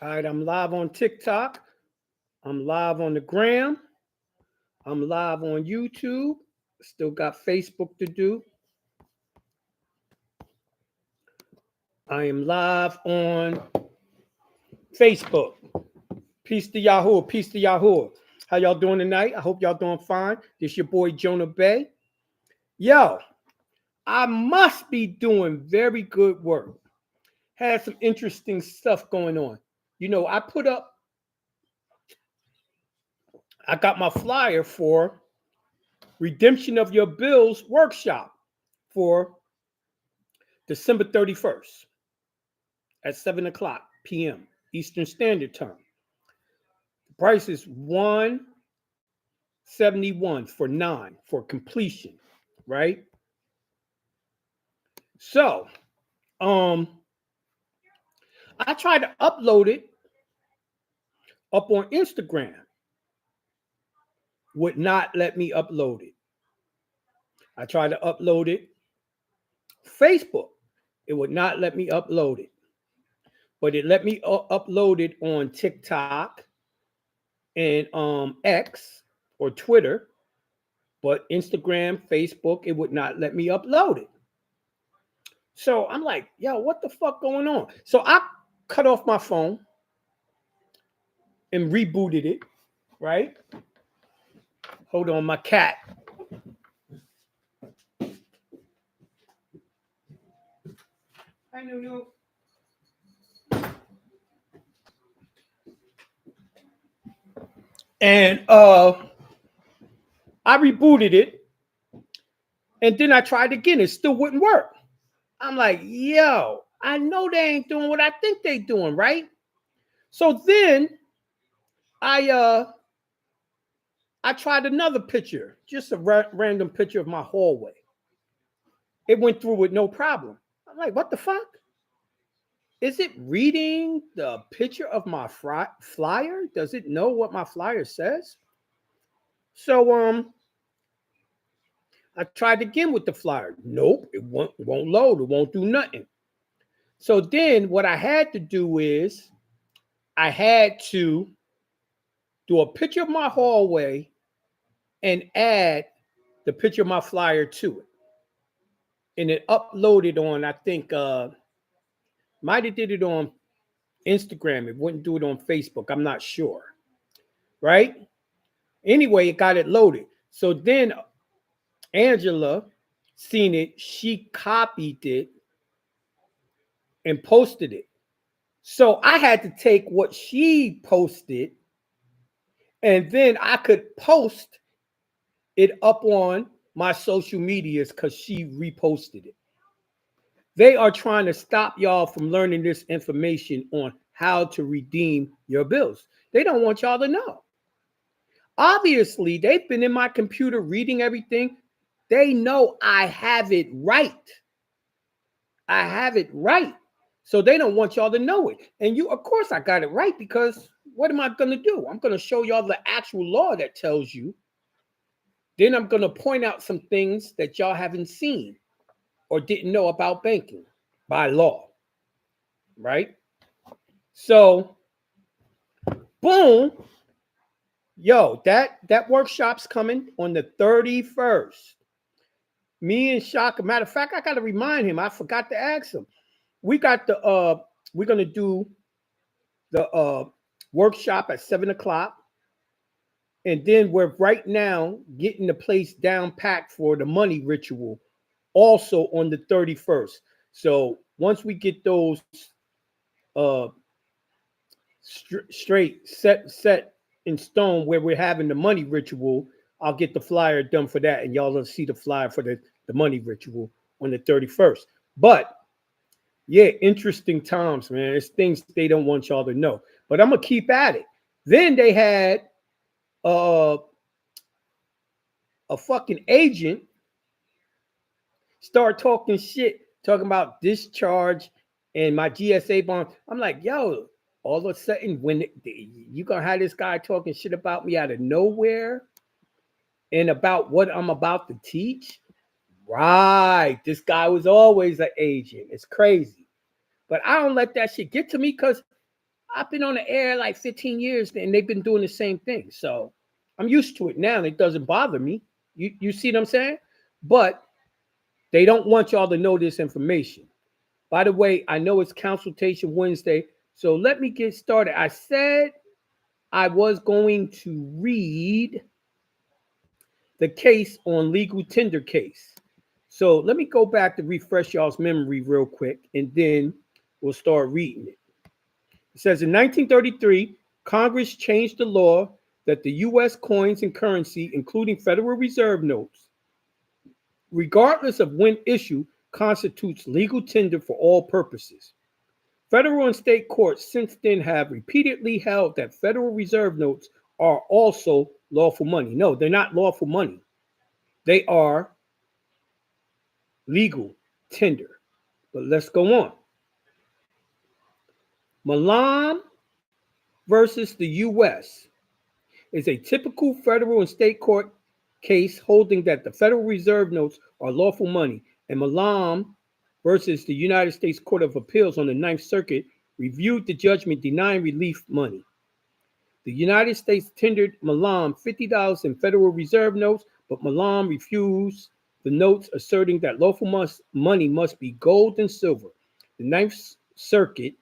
All right, I'm live on TikTok. I'm live on the gram. I'm live on YouTube. Still got Facebook to do. I am live on Facebook. Peace to Yahoo. Peace to Yahoo. How y'all doing tonight? I hope y'all doing fine. This your boy Jonah Bay. Yo, I must be doing very good work. Had some interesting stuff going on. I got my flyer for Redemption of Your Bills workshop for December 31st at 7 o'clock p.m. Eastern Standard Time. The price is $171 for 9 for completion, right? So, I tried to upload it up on Instagram. Would not let me upload it. I tried to upload it Facebook. It would not let me upload it. But it let me upload it on TikTok and X or Twitter, but Instagram, Facebook, it would not let me upload it. So I'm like, yo, what the fuck going on? So I cut off my phone and rebooted it, right? Hold on, my cat. Hi, Nunu. And I rebooted it, and then I tried again. It still wouldn't work. I'm like, yo, I know they ain't doing what I think they doing, right? So then I tried another picture, just a random picture of my hallway. It went through with no problem. I'm like, what the fuck? Is it reading the picture of my flyer? Does it know what my flyer says? So I tried again with the flyer. Nope, it won't load. It won't do nothing. So then what I had to do is I had to do a picture of my hallway and add the picture of my flyer to it. And it uploaded on, I think, might have did it on Instagram. It wouldn't do it on Facebook. I'm not sure. Right? Anyway, it got it loaded. So then Angela seen it. She copied it and posted it. So I had to take what she posted and then I could post it up on my social medias because she reposted it. They are trying to stop y'all from learning this information on how to redeem your bills. They don't want y'all to know. Obviously, they've been in my computer reading everything. They know I have it right. I have it right. So they don't want y'all to know it. And of course, I got it right because what am I going to do? I'm going to show y'all the actual law that tells you. Then I'm going to point out some things that y'all haven't seen or didn't know about banking by law. Right? So, boom. Yo, that workshop's coming on the 31st. Me and Shaka, matter of fact, I got to remind him. I forgot to ask him. We're going to do the workshop at 7 o'clock. And then we're right now getting the place down packed for the money ritual also on the 31st. So once we get those straight set in stone where we're having the money ritual, I'll get the flyer done for that. And y'all will see the flyer for the money ritual on the 31st. But yeah, interesting times, man. It's things they don't want y'all to know. But I'm going to keep at it. Then they had a fucking agent start talking shit, talking about discharge and my GSA bond. I'm like, yo, all of a sudden, when you going to have this guy talking shit about me out of nowhere and about what I'm about to teach? Right. This guy was always an agent. It's crazy. But I don't let that shit get to me because I've been on the air like 15 years and they've been doing the same thing. So I'm used to it now and it doesn't bother me. You see what I'm saying? But they don't want y'all to know this information. By the way, I know it's Consultation Wednesday. So let me get started. I said I was going to read the case on legal tender case. So let me go back to refresh y'all's memory real quick, and then we'll start reading it. It says in 1933, Congress changed the law that the U.S. coins and currency, including Federal Reserve notes, regardless of when issued, constitutes legal tender for all purposes. Federal and state courts since then have repeatedly held that Federal Reserve notes are also lawful money. No, they're not lawful money. They are legal tender. But let's go on. Milan versus the U.S. is a typical federal and state court case holding that the Federal Reserve notes are lawful money, and Milan versus the United States Court of Appeals on the Ninth Circuit reviewed the judgment denying relief money. The United States tendered Milan $50 in Federal Reserve notes, but Milan refused the notes, asserting that lawful money must be gold and silver. The Ninth Circuit,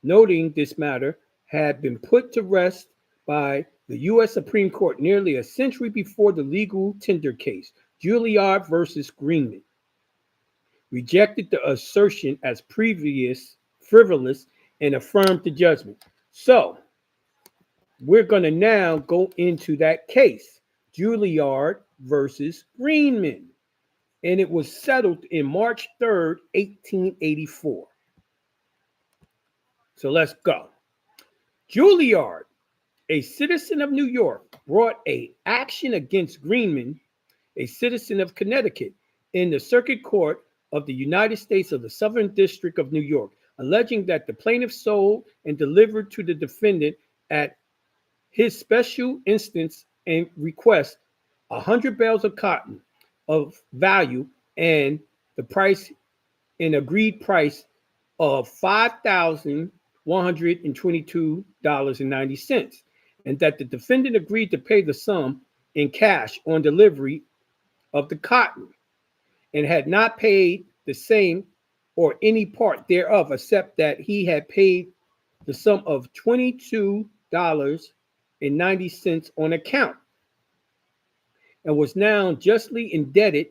noting this matter, had been put to rest by the U.S. Supreme Court nearly a century before the legal tender case, Juilliard versus Greenman, rejected the assertion as frivolous and affirmed the judgment. So we're going to now go into that case, Juilliard versus Greenman, and it was settled in March 3rd, 1884. So let's go. Juilliard, a citizen of New York, brought an action against Greenman, a citizen of Connecticut, in the Circuit Court of the United States of the Southern District of New York, alleging that the plaintiff sold and delivered to the defendant at his special instance and request 100 bales of cotton of value and the price, an agreed price of $5,122.90, and that the defendant agreed to pay the sum in cash on delivery of the cotton and had not paid the same or any part thereof, except that he had paid the sum of $22.90 on account, and was now justly indebted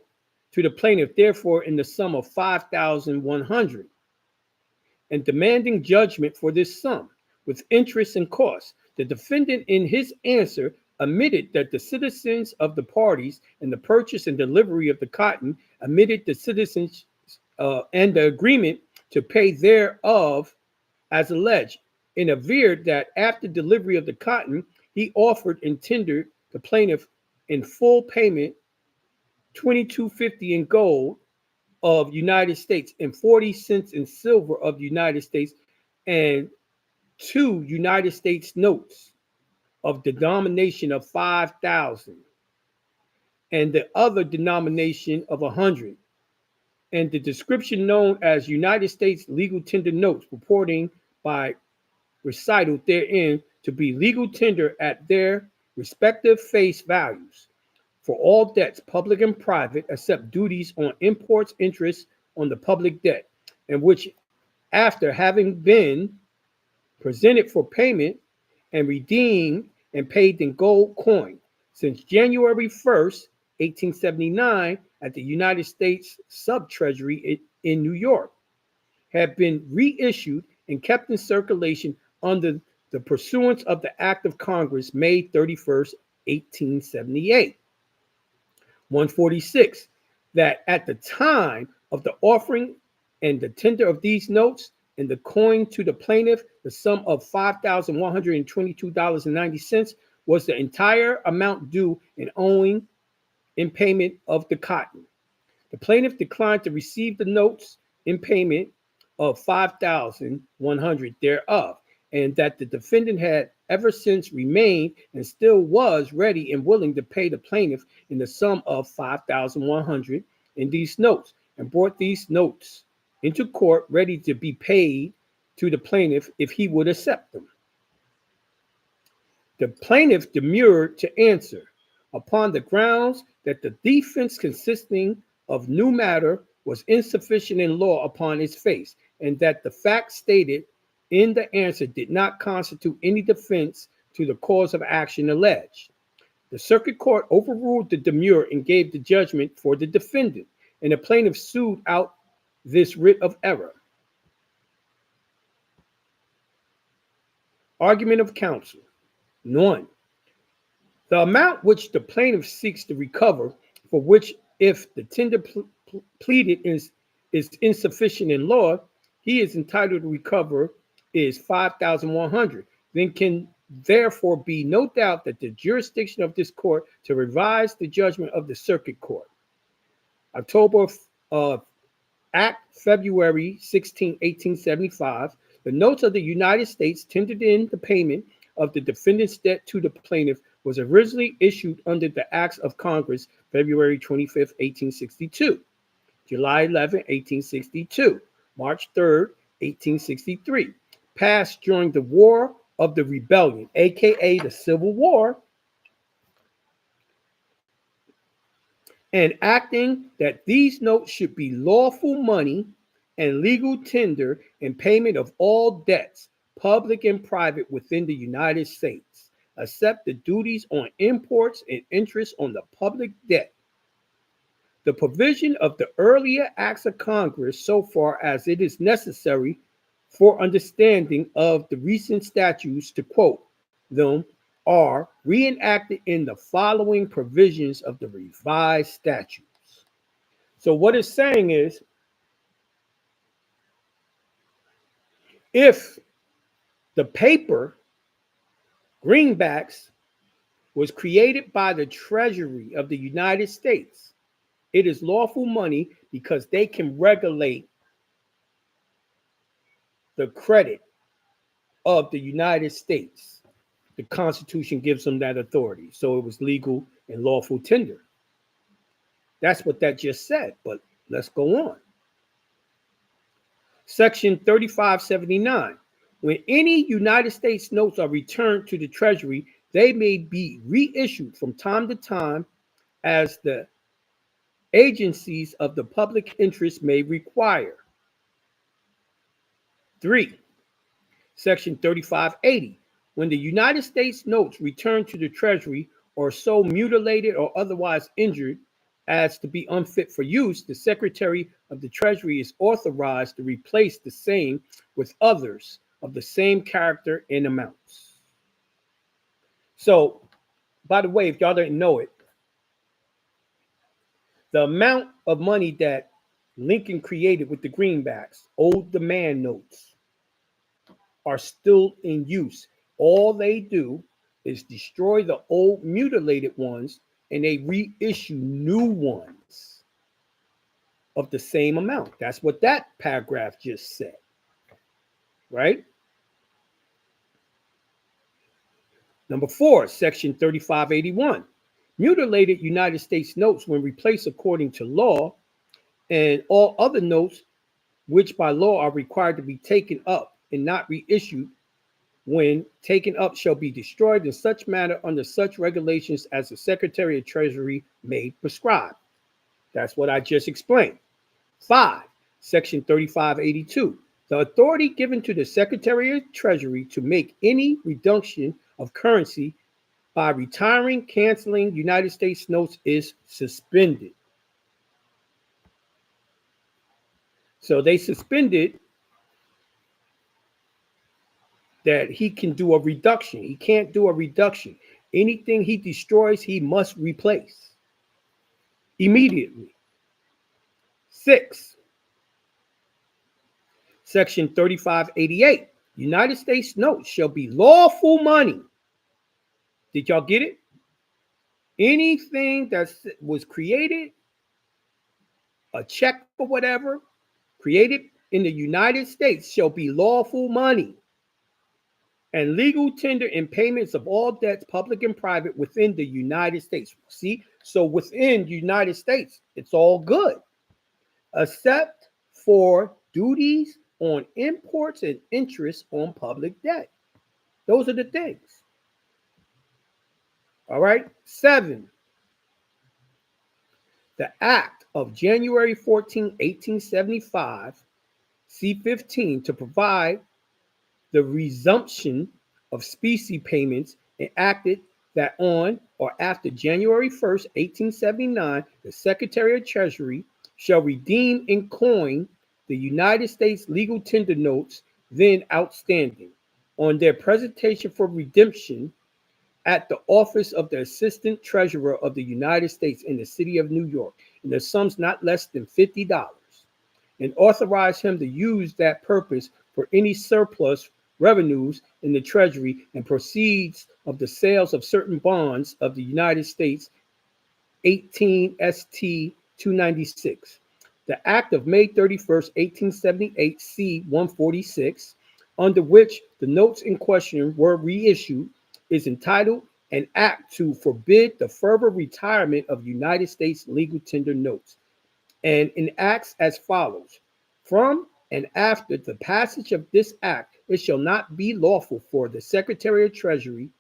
to the plaintiff, therefore, in the sum of $5,100, and demanding judgment for this sum with interest and costs. The defendant, in his answer, admitted that the citizens of the parties in the purchase and delivery of the cotton admitted the citizens and the agreement to pay thereof as alleged, and averred that after delivery of the cotton, he offered and tendered the plaintiff in full payment $22.50 in gold of United States and 40 cents in silver of the United States, and 2 United States notes of the denomination of 5,000 and the other denomination of 100, and the description known as United States legal tender notes, purporting by recital therein to be legal tender at their respective face values for all debts, public and private, except duties on imports, interest on the public debt, and which, after having been presented for payment and redeemed and paid in gold coin since January 1st, 1879, at the United States Sub-Treasury in New York, have been reissued and kept in circulation under the pursuance of the Act of Congress, May 31st, 1878. 146, that at the time of the offering and the tender of these notes and the coin to the plaintiff, the sum of $5,122.90 was the entire amount due and owing in payment of the cotton. The plaintiff declined to receive the notes in payment of $5,100 thereof, and that the defendant had ever since remained and still was ready and willing to pay the plaintiff in the sum of $5,100 in these notes, and brought these notes into court ready to be paid to the plaintiff if he would accept them. The plaintiff demurred to answer upon the grounds that the defense consisting of new matter was insufficient in law upon its face, and that the facts stated in the answer did not constitute any defense to the cause of action alleged. The circuit court overruled the demur and gave the judgment for the defendant, and the plaintiff sued out this writ of error. Argument of counsel. 1. The amount which the plaintiff seeks to recover, for which if the tender pleaded is insufficient in law, he is entitled to recover, is $5,100. Then can therefore be no doubt that the jurisdiction of this court to revise the judgment of the circuit court. October Act, February 16, 1875, the notes of the United States tendered in the payment of the defendant's debt to the plaintiff was originally issued under the Acts of Congress, February 25, 1862, July 11, 1862, March 3, 1863, passed during the War of the Rebellion, aka the Civil War, and acting that these notes should be lawful money and legal tender in payment of all debts, public and private, within the United States, except the duties on imports and interest on the public debt. The provision of the earlier acts of Congress, so far as it is necessary for understanding of the recent statutes, to quote them, are reenacted in the following provisions of the revised statutes. So what it's saying is, if the paper, greenbacks, was created by the Treasury of the United States, it is lawful money because they can regulate the credit of the United States. The Constitution gives them that authority. So it was legal and lawful tender. That's what that just said, but let's go on. Section 3579. When any United States notes are returned to the Treasury, they may be reissued from time to time as the agencies of the public interest may require. 3. Section 3580. When the United States notes return to the Treasury or so mutilated or otherwise injured as to be unfit for use, the Secretary of the Treasury is authorized to replace the same with others of the same character and amounts. So, by the way, if y'all didn't know it, the amount of money that Lincoln created with the greenbacks, old demand notes, are still in use. All they do is destroy the old mutilated ones and they reissue new ones of the same amount. That's what that paragraph just said, right? Number 4, Section 3581. Mutilated United States notes, when replaced according to law, and all other notes which by law are required to be taken up and not reissued, when taken up, shall be destroyed in such manner under such regulations as the Secretary of Treasury may prescribe. That's what I just explained. 5, Section 3582. The authority given to the Secretary of Treasury to make any reduction of currency by retiring, canceling United States notes is suspended. So they suspended that he can do a reduction. He can't do a reduction. Anything he destroys, he must replace immediately. 6, Section 3588. United States notes shall be lawful money. Did y'all get it? Anything that was created, a check or whatever, created in the United States shall be lawful money and legal tender in payments of all debts, public and private, within the United States. See, so within the United States, it's all good, except for duties, on imports and interest on public debt. Those are the things. All right. 7. The Act of January 14, 1875, C-15, to provide the resumption of specie payments enacted that on or after January 1st, 1879, the Secretary of Treasury shall redeem in coin the United States legal tender notes then outstanding on their presentation for redemption at the office of the Assistant Treasurer of the United States in the city of New York, in the sums not less than $50, and authorize him to use that purpose for any surplus revenues in the Treasury and proceeds of the sales of certain bonds of the United States, 18 St. 296. The Act of May 31st, 1878, C. 146, under which the notes in question were reissued, is entitled An Act to Forbid the Further Retirement of United States Legal Tender Notes, and enacts as follows. From and after the passage of this act, it shall not be lawful for the Secretary of Treasury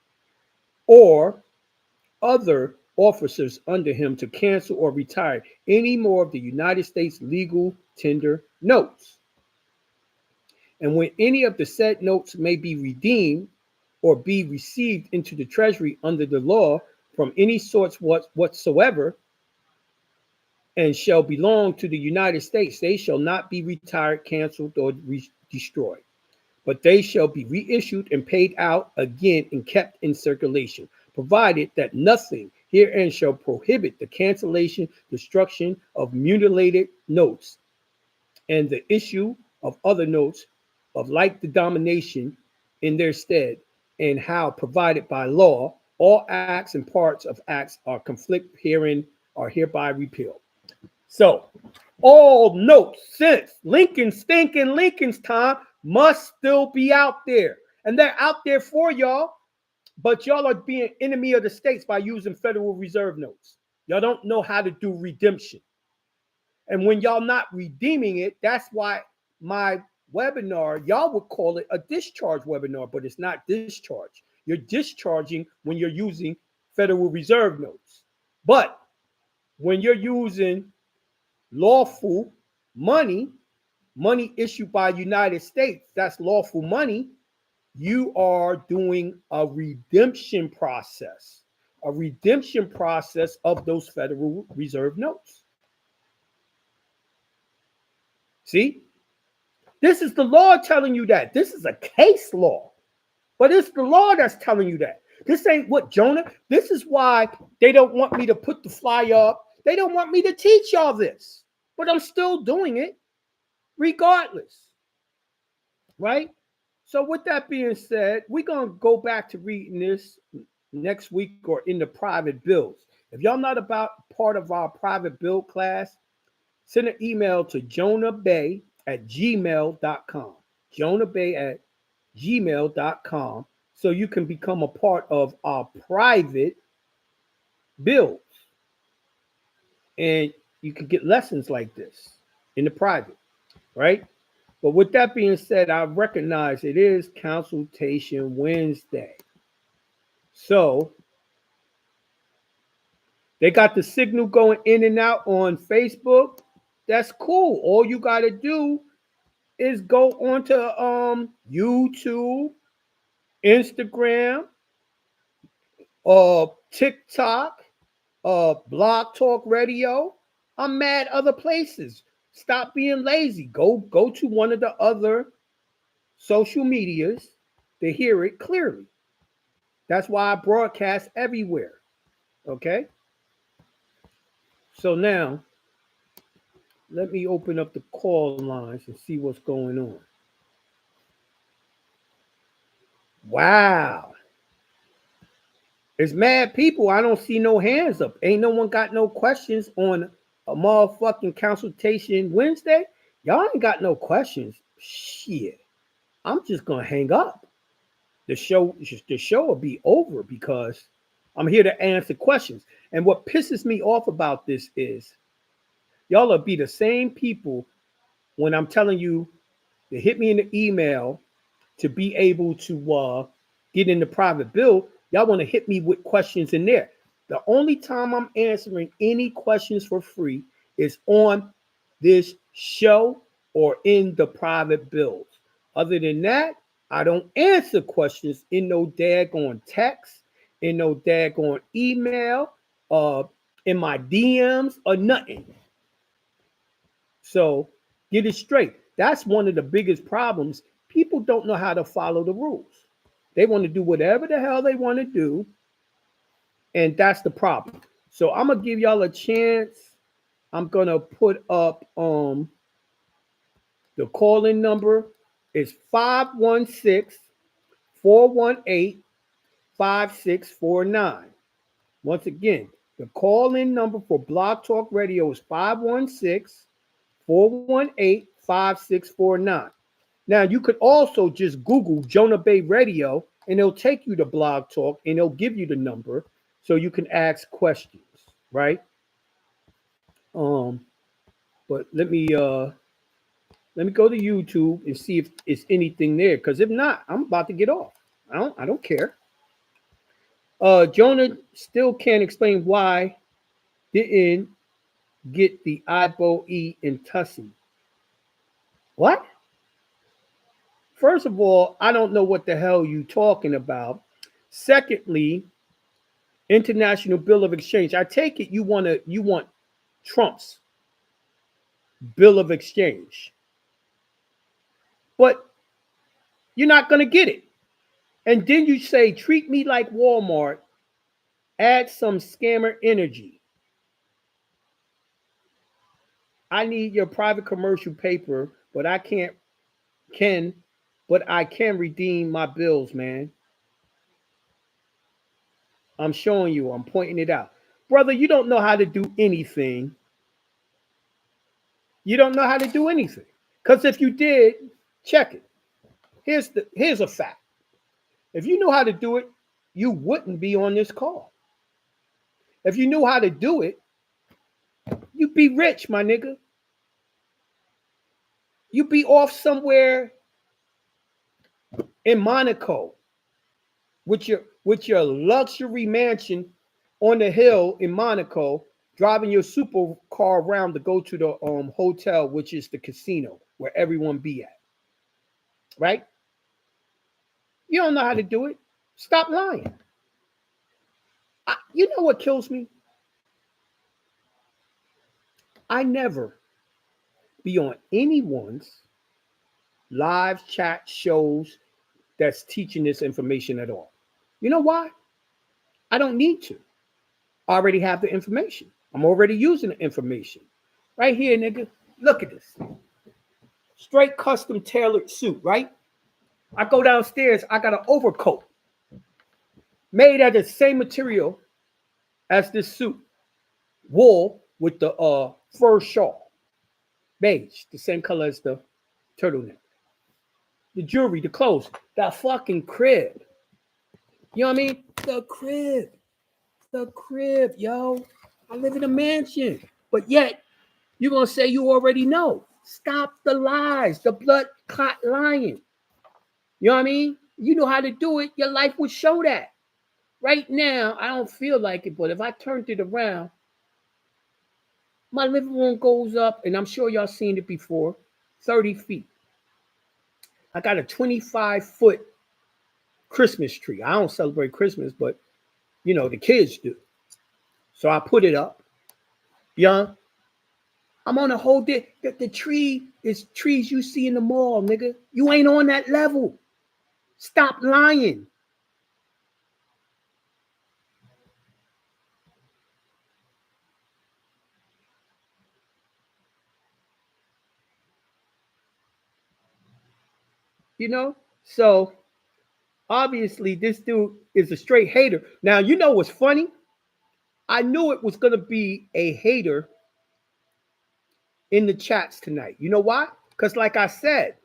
or other officers under him to cancel or retire any more of the United States legal tender notes. And when any of the said notes may be redeemed or be received into the Treasury under the law from any sorts whatsoever, and shall belong to the United States, they shall not be retired, canceled, or destroyed, but they shall be reissued and paid out again and kept in circulation, provided that nothing herein shall prohibit the cancellation, destruction of mutilated notes, and the issue of other notes of like denomination in their stead, and how provided by law, all acts and parts of acts are conflict herein are hereby repealed. So, all notes since Lincoln's time must still be out there. And they're out there for y'all, but y'all are being enemy of the states by using Federal Reserve notes. Y'all don't know how to do redemption. And when y'all not redeeming it, that's why my webinar, y'all would call it a discharge webinar, but it's not discharge. You're discharging when you're using Federal Reserve notes. But when you're using lawful money issued by United States, that's lawful money, you are doing a redemption process of those Federal Reserve notes. See, this is the law telling you that. This is a case law, but it's the law that's telling you that. This ain't what Jonah, this is why they don't want me to put the flyer up. They don't want me to teach y'all this, but I'm still doing it regardless, right? So with that being said, we're going to go back to reading this next week or in the private builds. If y'all not about part of our private build class, send an email to jonahbay@gmail.com. jonahbay@gmail.com, so you can become a part of our private builds. And you can get lessons like this in the private, right? But with that being said, I recognize it is Consultation Wednesday. So they got the signal going in and out on Facebook. That's cool. All you got to do is go onto YouTube, Instagram, TikTok, Blog Talk Radio. I'm mad other places. Stop being lazy. Go to one of the other social medias to hear it clearly. That's why I broadcast everywhere. Okay? So now, let me open up the call lines and see what's going on. Wow. There's mad people. I don't see no hands up. Ain't no one got no questions on a motherfucking Consultation Wednesday. Y'all ain't got no questions. Shit. I'm just going to hang up. The show will be over because I'm here to answer questions. And what pisses me off about this is y'all will be the same people when I'm telling you to hit me in the email to be able to get in the private bill, y'all want to hit me with questions in there. The only time I'm answering any questions for free is on this show or in the private bills. Other than that, I don't answer questions in no daggone text, in no daggone email, in my DMs or nothing. So get it straight. That's one of the biggest problems. People don't know how to follow the rules. They want to do whatever the hell they want to do, and that's the problem. So I'm gonna give y'all a chance. I'm gonna put up the call-in number is 516-418-5649. Once again, the call-in number for Blog Talk Radio is 516-418-5649. Now, you could also just Google Jonah Bay Radio, and it'll take you to Blog Talk, and it'll give you the number so you can ask questions, right? But let me go to YouTube and see if it's anything there. Because if not, I'm about to get off. I don't care. Jonah still can't explain why didn't get the Ibo E in Tussie. What? First of all, I don't know what the hell you talking about. Secondly, International Bill of Exchange. I take it you want Trump's Bill of Exchange. But you're not going to get it. And then you say, treat me like Walmart, add some scammer energy. I need your private commercial paper, but I can redeem my bills, man. I'm showing you, I'm pointing it out. Brother, you don't know how to do anything. You don't know how to do anything. Because if you did, check it. Here's a fact. If you knew how to do it, you wouldn't be on this call. If you knew how to do it, you'd be rich, my nigga. You'd be off somewhere in Monaco with your luxury mansion on the hill in Monaco, driving your supercar around to go to the hotel, which is the casino where everyone be at. Right? You don't know how to do it. Stop lying. You know what kills me? I never be on anyone's live chat shows that's teaching this information at all. You know why? I don't need to. I already have the information. I'm already using the information. Right here, nigga. Look at this. Straight custom tailored suit, right? I go downstairs, I got an overcoat made out of the same material as this suit. Wool with the fur shawl. Beige, the same color as the turtleneck. The jewelry, the clothes, that fucking crib. You know what I mean? The crib, yo. I live in a mansion. But yet, you're going to say you already know. Stop the lies, the blood clot lying. You know what I mean? You know how to do it. Your life would show that. Right now, I don't feel like it, but if I turned it around, my living room goes up, and I'm sure y'all seen it before, 30 feet. I got a 25-foot Christmas tree. I don't celebrate Christmas, but, you know, the kids do. So I put it up. Yeah. I'm on a whole day. The tree is trees you see in the mall, nigga. You ain't on that level. Stop lying. You know? So obviously this dude is a straight hater. Now, you know what's funny? I knew it was going to be a hater in the chats tonight. You know why? Because like I said,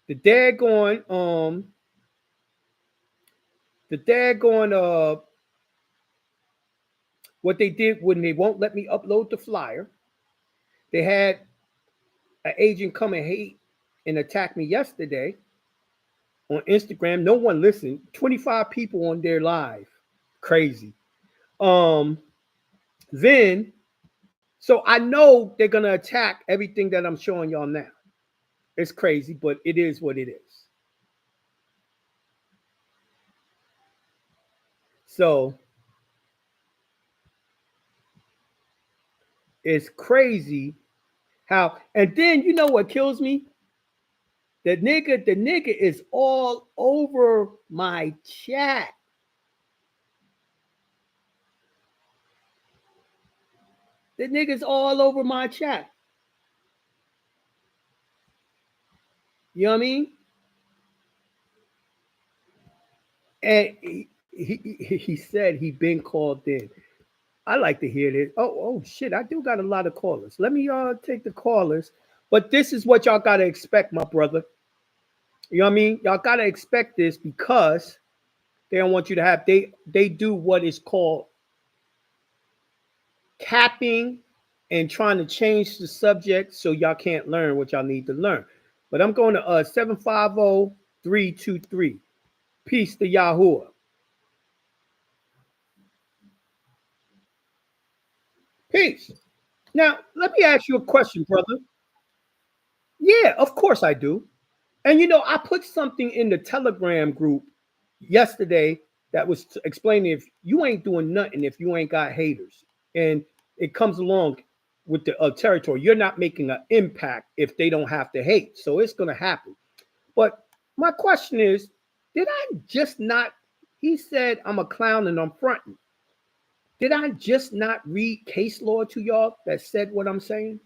the daggone what they did when they won't let me upload the flyer, they had an agent come and and attacked me yesterday on Instagram. No one listened. 25 people on their live. Crazy. Um, then so I know they're gonna attack everything that I'm showing y'all now. It's crazy, but it is what it is. So it's crazy how, and then you know what kills me? The nigga is all over my chat. The nigga's all over my chat. You know what I mean? And he said he been called in. I like to hear this. Oh shit! I do got a lot of callers. Let me take the callers. But this is what y'all gotta expect, my brother. You know what I mean? Y'all gotta expect this because they don't want you to have they do what is called capping and trying to change the subject so y'all can't learn what y'all need to learn. But I'm going to 750-323. Peace to Yahoo. Peace. Now, let me ask you a question, brother. Yeah, of course I do. And you know, I put something in the Telegram group yesterday that was explaining if you ain't doing nothing if you ain't got haters. And it comes along with the territory. You're not making an impact if they don't have to hate. So it's going to happen. But my question is, did I just not? He said I'm a clown and I'm fronting. Did I just not read case law to y'all that said what I'm saying?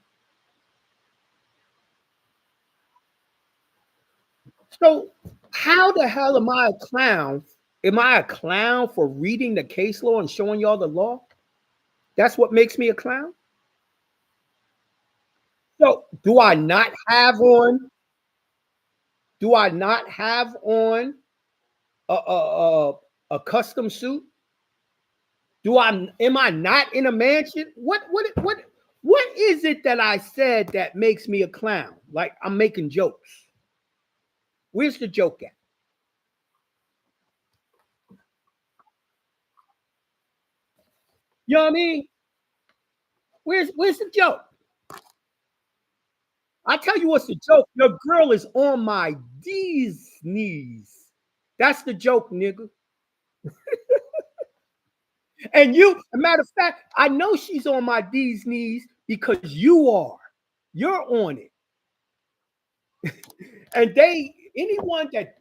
So how the hell am I a clown? Am I a clown for reading the case law and showing y'all the law? That's what makes me a clown. So do I not have on? Do I not have on a custom suit? Do I am I not in a mansion? What is it that I said that makes me a clown? Like I'm making jokes. Where's the joke at? You know what I mean? Where's the joke? I tell you what's the joke. Your girl is on my D's knees. That's the joke, nigga. And you, a matter of fact, I know she's on my D's knees because you are. You're on it. And anyone that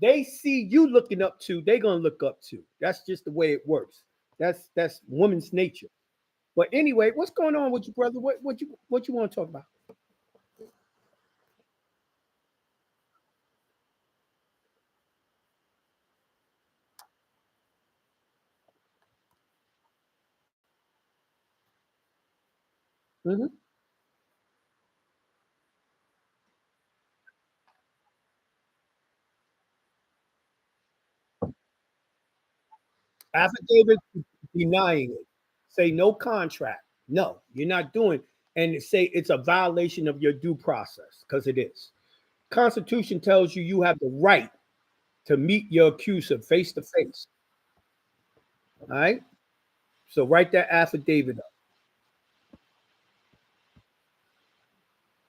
they see you looking up to, they're gonna look up to. That's just the way it works. That's woman's nature. But anyway, what's going on with you, brother? What you want to talk about? Mhm. Affidavit denying it. Say no contract. No, you're not doing. And say it's a violation of your due process because it is. Constitution tells you you have the right to meet your accuser face to face. All right. So write that affidavit up.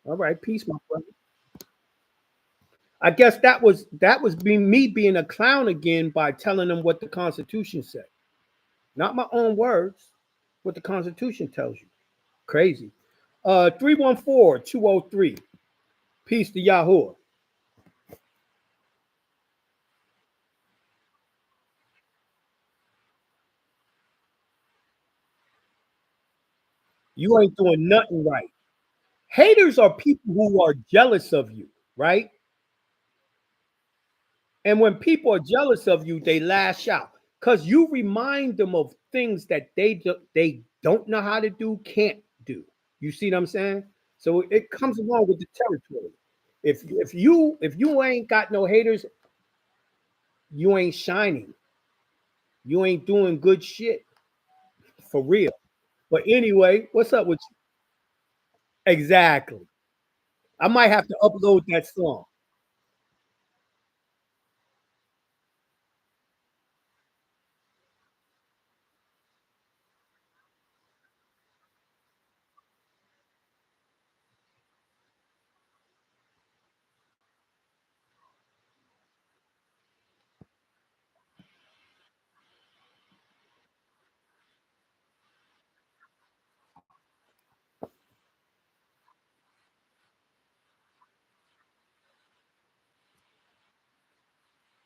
All right. Peace, my brother. I guess that was being me being a clown again by telling them what the Constitution said. Not my own words, what the Constitution tells you. Crazy. 314-203. Peace to Yahoo. You ain't doing nothing right. Haters are people who are jealous of you, right? And when people are jealous of you, they lash out because you remind them of things that they don't know how to do, can't do. You see what I'm saying? So it comes along with the territory. If you ain't got no haters, you ain't shining. You ain't doing good shit for real. But anyway, what's up with you? Exactly. I might have to upload that song.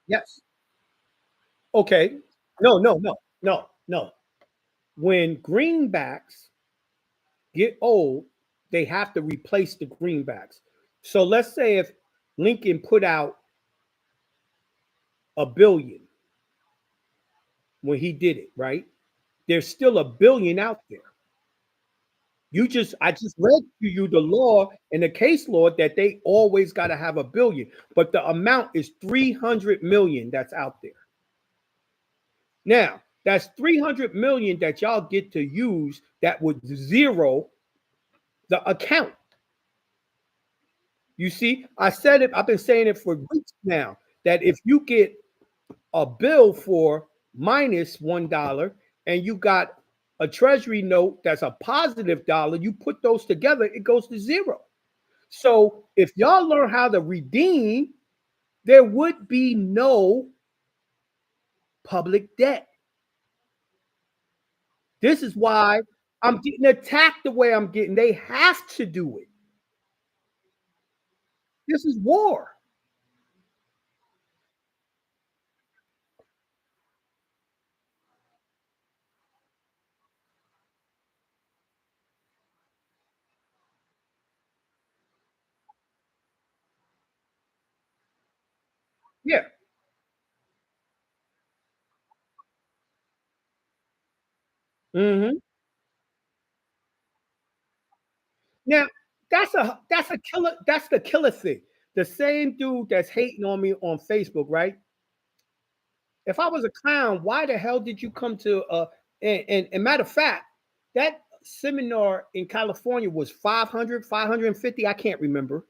Yes. Okay. No, no, no, no, no. When greenbacks get old, they have to replace the greenbacks. So let's say if Lincoln put out a billion when he did it, right? There's still a billion out there. I just read to you the law and the case law that they always got to have a billion, but the amount is 300 million that's out there. Now, that's 300 million that y'all get to use that would zero the account. You see, I said it, I've been saying it for weeks now that if you get a bill for -$1 and you got a treasury note that's a +$, you put those together, it goes to zero. So if y'all learn how to redeem, there would be no public debt. This is why I'm getting attacked the way I'm getting. They have to do it. This is war. Yeah. Hmm. Now that's a killer. That's the killer thing. The same dude that's hating on me on Facebook, right? If I was a clown, why the hell did you come to and matter of fact, that seminar in California was 500, 550. I can't remember.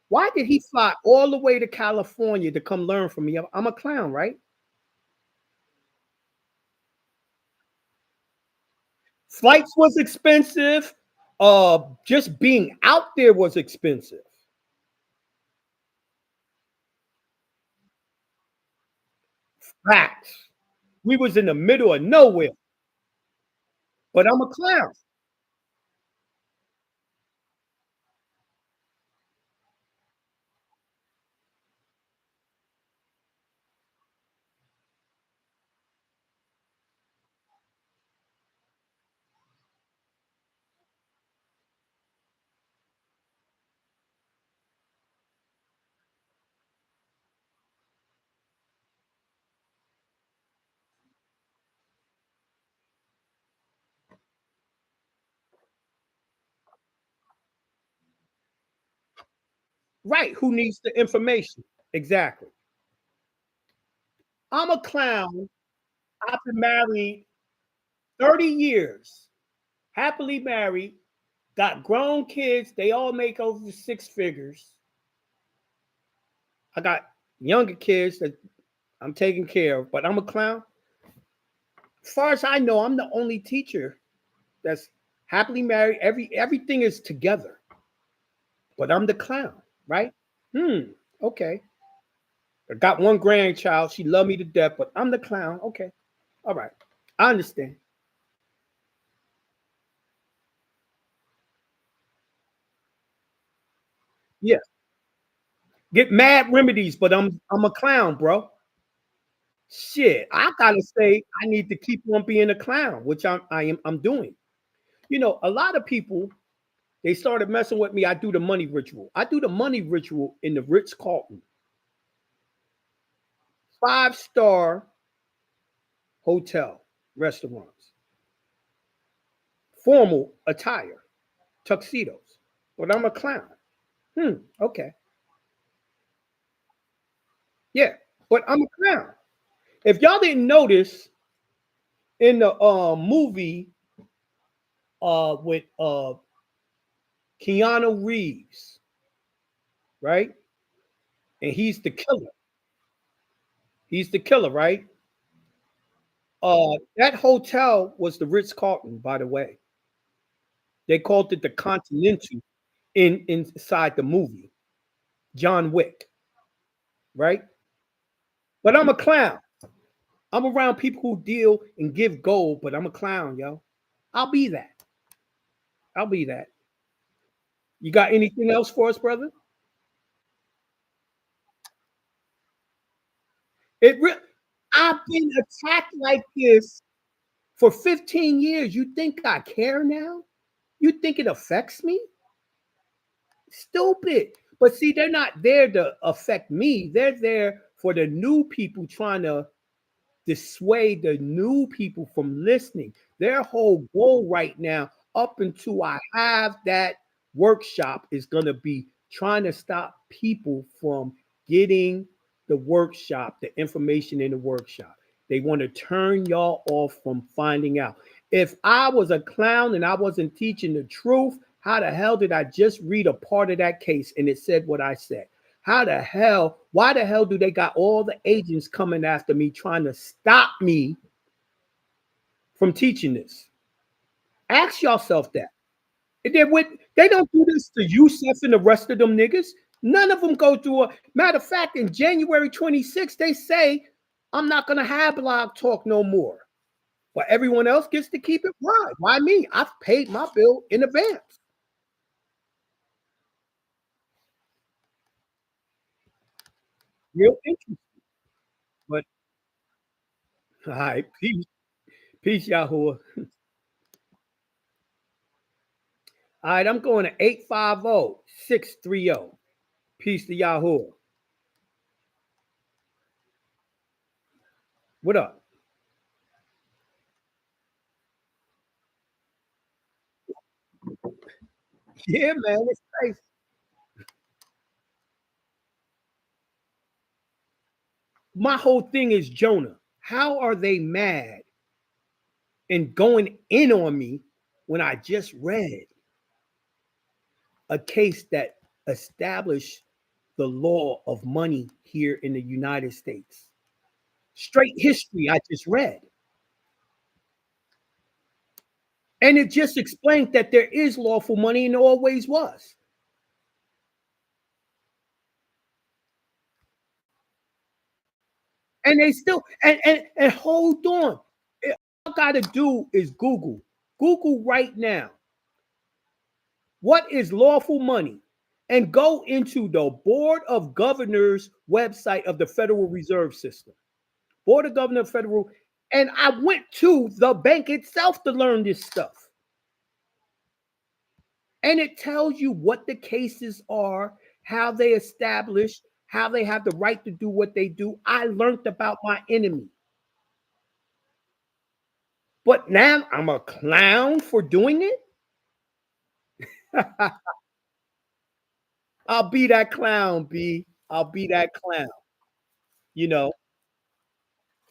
Why did he fly all the way to California to come learn from me? I'm a clown, right? Flights was expensive. Just being out there was expensive. Facts. We was in the middle of nowhere, but I'm a clown. Right. Who needs the information? Exactly. I'm a clown. I've been married 30 years, happily married, got grown kids. They all make over six figures. I got younger kids that I'm taking care of, but I'm a clown. As far as I know, I'm the only teacher that's happily married. Everything is together, but I'm the clown, right? Okay. I got one grandchild. She loved me to death, but I'm the clown. Okay. All right. I understand. Yeah. Get mad remedies, but I'm a clown, bro. Shit. I gotta say I need to keep on being a clown, which I'm doing. A lot of people they started messing with me. I do the money ritual. I do the money ritual in the Ritz Carlton, 5-star hotel restaurants, formal attire, tuxedos. But I'm a clown. Okay. Yeah. But I'm a clown. If y'all didn't notice in the movie with Keanu Reeves, right? And he's the killer. He's the killer, right? That hotel was the Ritz Carlton, by the way. They called it the Continental inside the movie John Wick, right? But I'm a clown. I'm around people who deal and give gold, but I'm a clown, yo. I'll be that. I'll be that. You got anything else for us, brother? It re- I've been attacked like this for 15 years. You think I care now? You think it affects me? Stupid. But see, they're not there to affect me. They're there for the new people trying to dissuade the new people from listening. Their whole goal right now, up until I have that workshop, is going to be trying to stop people from getting the workshop, the information in the workshop. They want to turn y'all off from finding out. If I was a clown and I wasn't teaching the truth, how the hell did I just read a part of that case and it said what I said? How the hell, why the hell do they got all the agents coming after me trying to stop me from teaching this? Ask yourself that. And then with, they don't do this to Yusef and the rest of them niggas. None of them go through a matter of fact, in January 26th, they say, I'm not gonna have blog talk no more. But everyone else gets to keep it. Why? Why me? I've paid my bill in advance. Real interesting. But all right, peace. Peace, Yahoo. All right, I'm going to 850-630. Peace to Yahoo. What up? Yeah, man, it's crazy. My whole thing is Jonah. How are they mad and going in on me when I just read a case that established the law of money here in the United States? Straight history I just read. And it just explained that there is lawful money and always was. And they still and hold on. All I gotta do is Google. Google right now. What is lawful money? And go into the Board of Governors website of the Federal Reserve System. Board of Governors Federal. And I went to the bank itself to learn this stuff. And it tells you what the cases are, how they establish, how they have the right to do what they do. I learned about my enemy. But now I'm a clown for doing it. I'll be that clown, B. I'll be that clown. You know,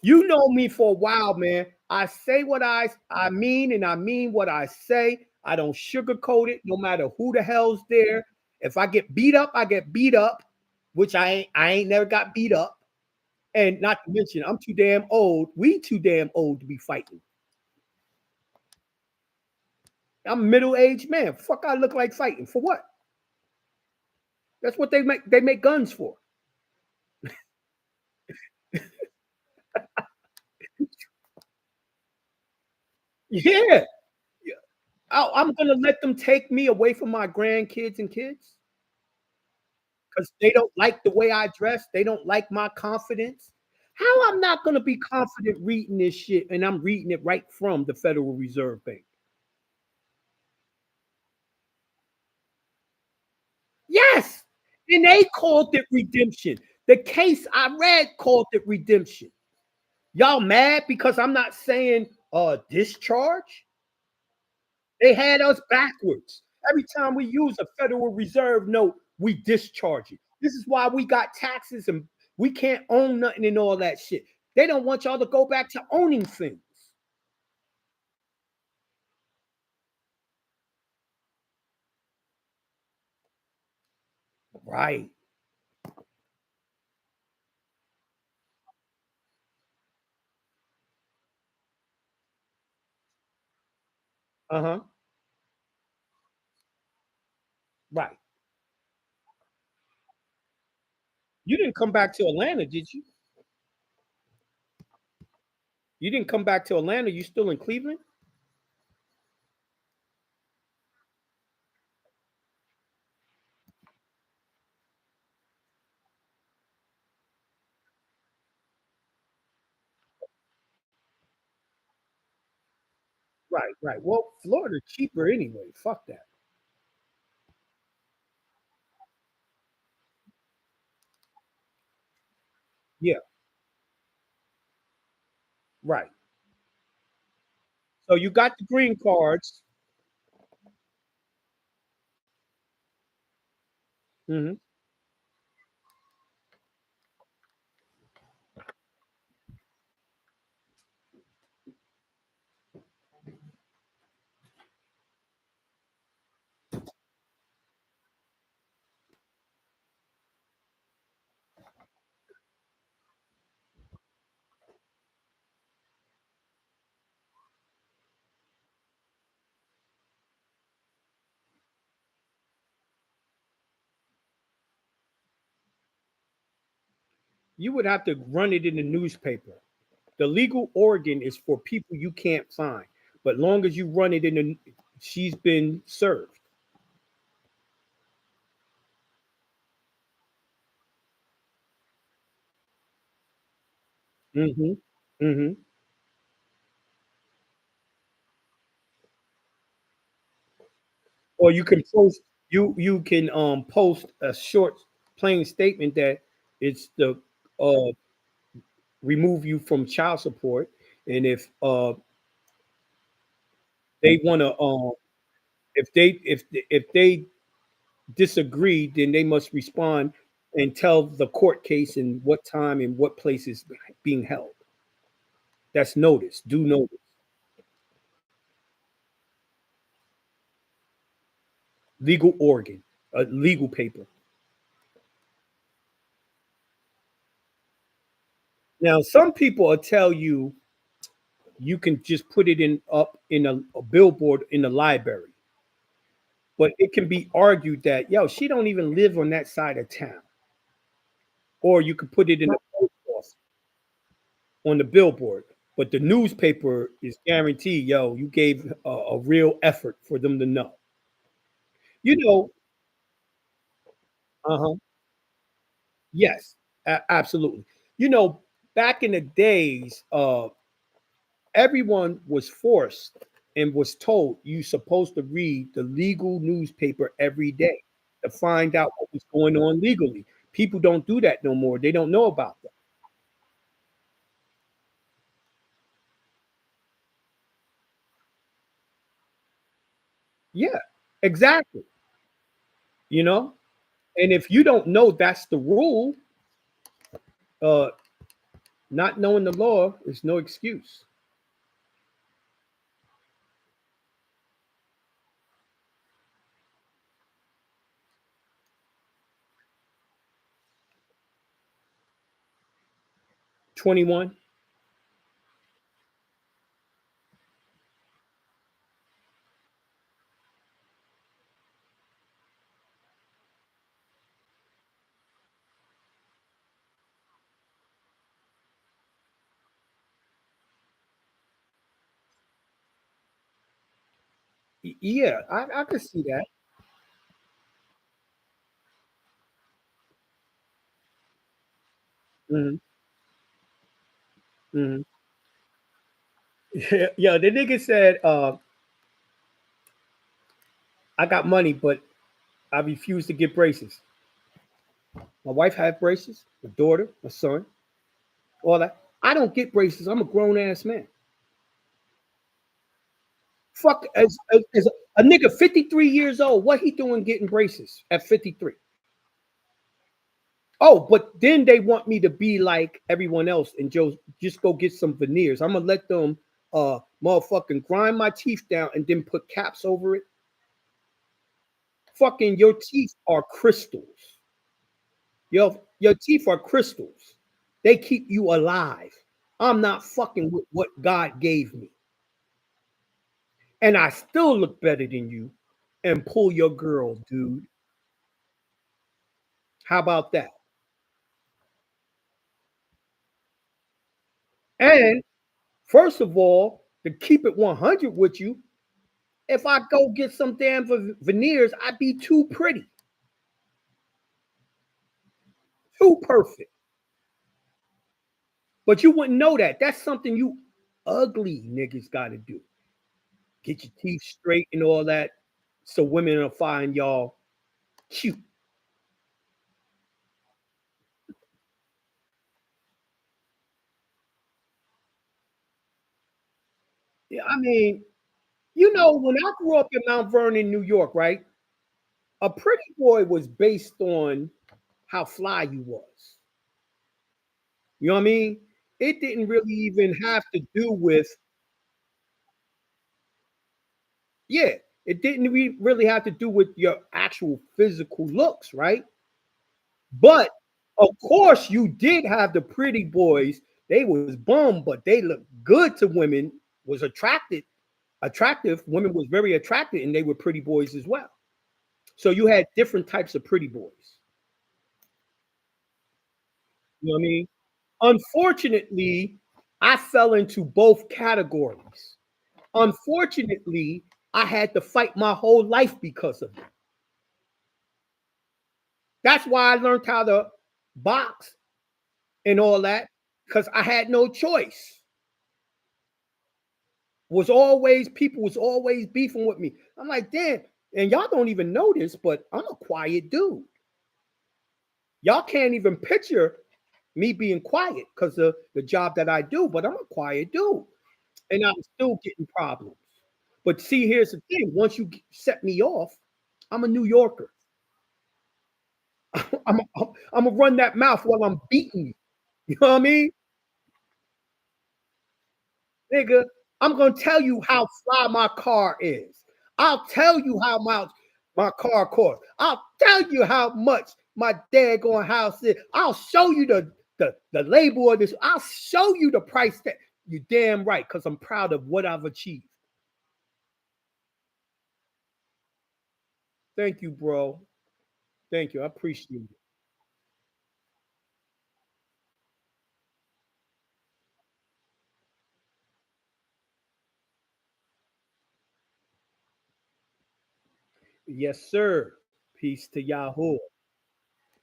you know me for a while, man. I say what I mean, and I mean what I say. I don't sugarcoat it, no matter who the hell's there. If I get beat up, I get beat up, which I ain't never got beat up. And not to mention, I'm too damn old. We too damn old to be fighting. I'm a middle-aged man. Fuck I look like fighting. For what? That's what they make guns for. Yeah. I'm gonna let them take me away from my grandkids and kids because they don't like the way I dress. They don't like my confidence. How I'm not gonna be confident reading this shit, and I'm reading it right from the Federal Reserve Bank. Yes, and they called it redemption. The case I read called it redemption. Y'all mad because I'm not saying discharge? They had us backwards. Every time we use a Federal Reserve note, we discharge it. This is why we got taxes and we can't own nothing and all that shit. They don't want y'all to go back to owning things. Right. Uh-huh. Right. You didn't come back to Atlanta, did you? You didn't come back to Atlanta. You still in Cleveland? Right, right. Well, Florida's cheaper anyway. Fuck that. Yeah, right. So you got the green cards. Mhm. You would have to run it in the newspaper. The legal organ is for people you can't find, but long as you run it in the, she's been served. Hmm. Hmm. Or you can post, you can post a short plain statement that it's the uh remove you from child support, and if they want to if they disagree, then they must respond and tell the court case and what time and what place is being held. That's notice. Do notice. Legal organ, a legal paper. Now, some people will tell you you can just put it in up in a billboard in the library, but it can be argued that yo, she don't even live on that side of town, or you could put it in the post office on the billboard. But the newspaper is guaranteed, yo, you gave a real effort for them to know. You know, uh-huh. Yes, absolutely. You know, back in the days, everyone was forced and was told you supposed to read the legal newspaper every day to find out what was going on legally. People don't do that no more. They don't know about that. Yeah, exactly. You know, and if you don't know that's the rule, uh, not knowing the law is no excuse. 21. Yeah, I can see that. Hmm. Hmm. Yeah, the nigga said, I got money, but I refuse to get braces. My wife had braces, my daughter, my son, all that. I don't get braces. I'm a grown ass man. Fuck, as a nigga 53 years old, what he doing getting braces at 53? Oh, but then they want me to be like everyone else and just go get some veneers. I'm gonna let them motherfucking grind my teeth down and then put caps over it. Fucking your teeth are crystals. Your teeth are crystals. They keep you alive. I'm not fucking with what God gave me. and I still look better than you and pull your girl, dude. How about that? And first of all, to keep it 100 with you, if I go get some damn veneers, I'd be too pretty, too perfect. But you wouldn't know that. That's something you ugly niggas got to do. Get your teeth straight and all that, so women will find y'all cute. Yeah, I mean, when I grew up in Mount Vernon, New York, right? A pretty boy was based on how fly you was. You know what I mean? It didn't really even have to do with, yeah, it didn't really have to do with your actual physical looks, right? But of course, you did have the pretty boys. They was bum, but they looked good to women. Was attractive. Women was very attractive, and they were pretty boys as well. So you had different types of pretty boys. You know what I mean? Unfortunately, I fell into both categories. Unfortunately, I had to fight my whole life because of it. That's why I learned how to box and all that because I had no choice. Was always People was always beefing with me. I'm like, damn, and y'all don't even know this, but I'm a quiet dude. Y'all can't even picture me being quiet because of the job that I do, but I'm a quiet dude. And I'm still getting problems. But see, here's the thing: once you set me off, I'm a New Yorker. I'm I'm gonna run that mouth while I'm beating you. You know what I mean, nigga? I'm gonna tell you how fly my car is. I'll tell you how much my car costs. I'll tell you how much my daggone house is. I'll show you the label of this. I'll show you the price tag. You damn right, because I'm proud of what I've achieved. Thank you, bro. Thank you. I appreciate it. Yes, sir. Peace to Yahoo.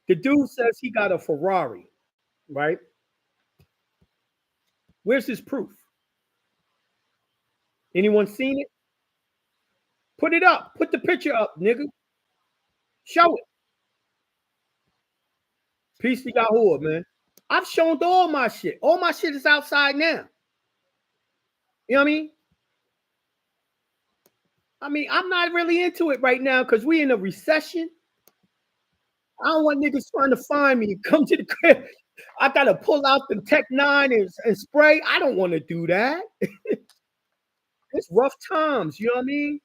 The dude says he got a Ferrari, right? Where's his proof? Anyone seen it? Put it up. Put the picture up, nigga. Show it. Peace to Yahoo, man. I've shown all my shit. All my shit is outside now. You know what I mean? I'm not really into it right now because we in a recession. I don't want niggas trying to find me, come to the crib. I gotta pull out the Tech Nine and spray. I don't want to do that. It's rough times. You know what I mean?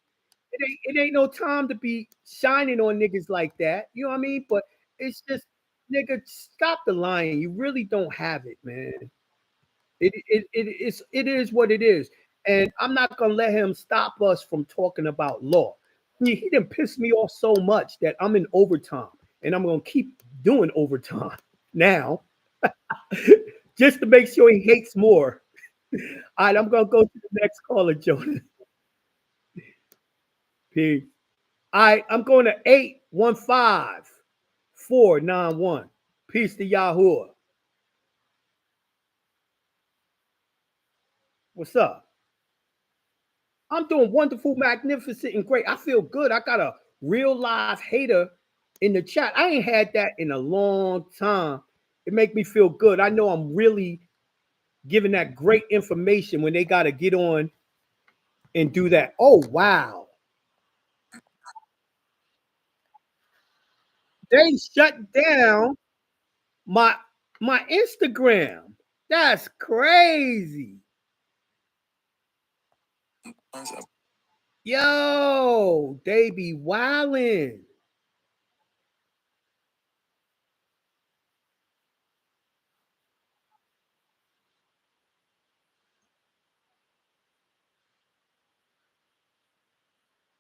It ain't no time to be shining on niggas like that. You know what I mean? But it's just, nigga, stop the lying. You really don't have it, man. It is what it is. And I'm not gonna let him stop us from talking about law. He didn't piss me off so much that I'm in overtime and I'm gonna keep doing overtime now just to make sure he hates more. All right, I'm gonna go to the next caller, Jonah. Peace. All right, I'm going to 815-491. Peace to Yahoo. What's up? I'm doing wonderful, magnificent, and great. I feel good. I got a real live hater in the chat. I ain't had that in a long time. It make me feel good. I know I'm really giving that great information when they got to get on and do that. Oh wow, they shut down my my Instagram. That's crazy. Yo, they be wildin'.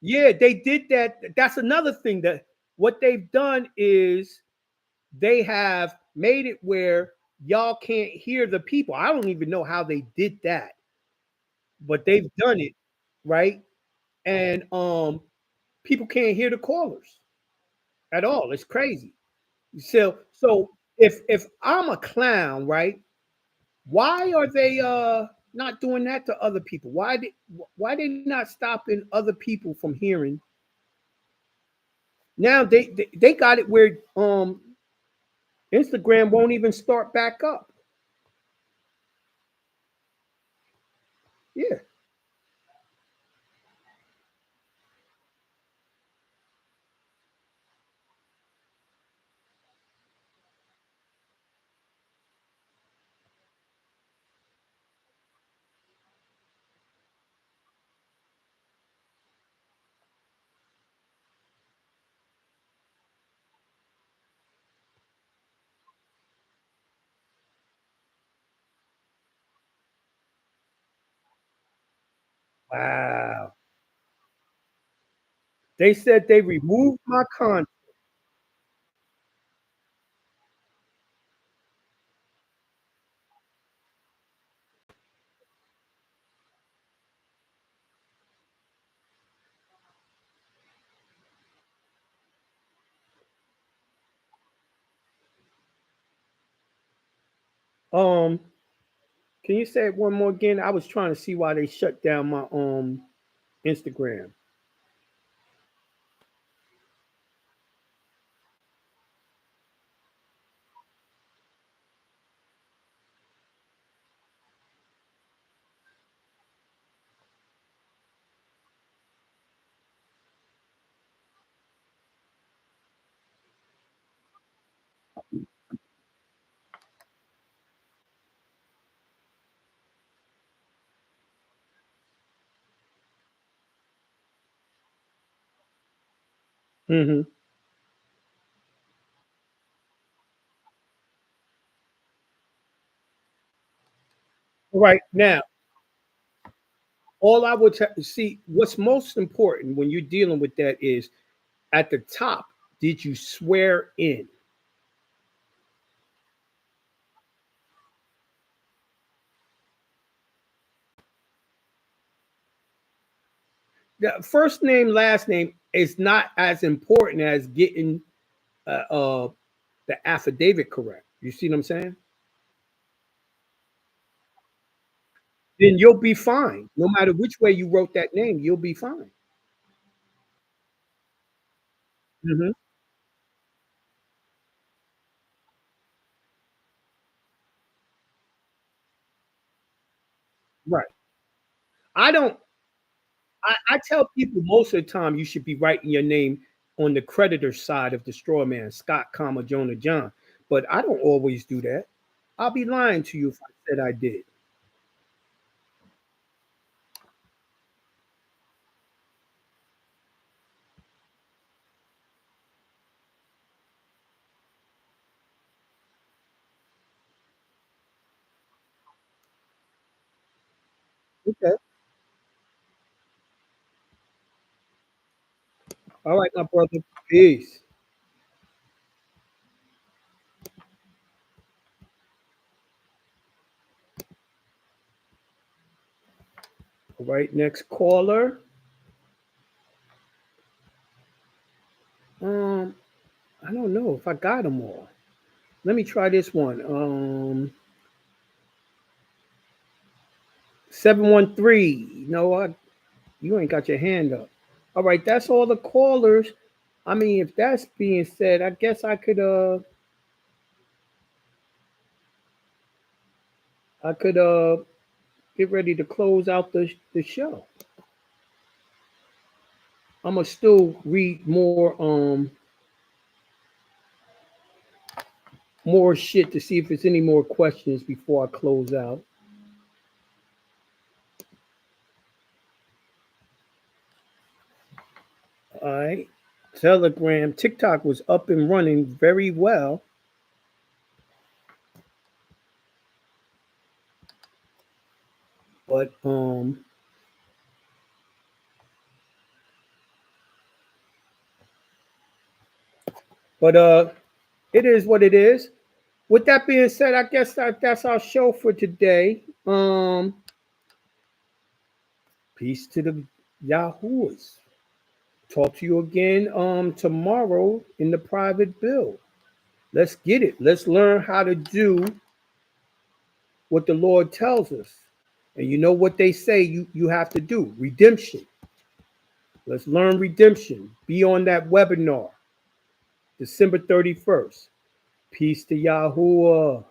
Yeah, they did that. That's another thing that what they've done is they have made it where y'all can't hear the people. I don't even know how they did that, but they've done it, right? And people can't hear the callers at all. It's crazy. So if I'm a clown, right? Why are they not doing that to other people? Why they not stopping other people from hearing? Now they got it where Instagram won't even start back up. Yeah. Wow. They said they removed my content. Um, can you say it one more again? I was trying to see why they shut down my Instagram. Mm-hmm. Right now, all I would see what's most important when you're dealing with that is at the top. Did you swear in? The first name, last name is not as important as getting uh, uh, the affidavit correct. You see what I'm saying? Then you'll be fine. No matter which way you wrote that name, you'll be fine. Hmm. Right. I don't. I tell people most of the time you should be writing your name on the creditor side of the straw man, Scott, comma Jonah John. But I don't always do that. I'll be lying to you if I said I did. Okay. All right, my brother. Peace. All right, next caller. Um, I don't know if I got them all. Let me try this one. 713. No, you ain't got your hand up. All right, that's all the callers. I mean, if that's being said, I guess I could get ready to close out the show. I'm gonna still read more shit to see if there's any more questions before I close out. All right. Telegram, TikTok was up and running very well, but But it is what it is. With that being said, I guess that's our show for today. Peace to the Yahoos. Talk to you again tomorrow in the private bill. Let's get it. Let's learn how to do what the Lord tells us. And you know what they say you have to do. Redemption. Let's learn redemption. Be on that webinar December 31st. Peace to Yahuwah.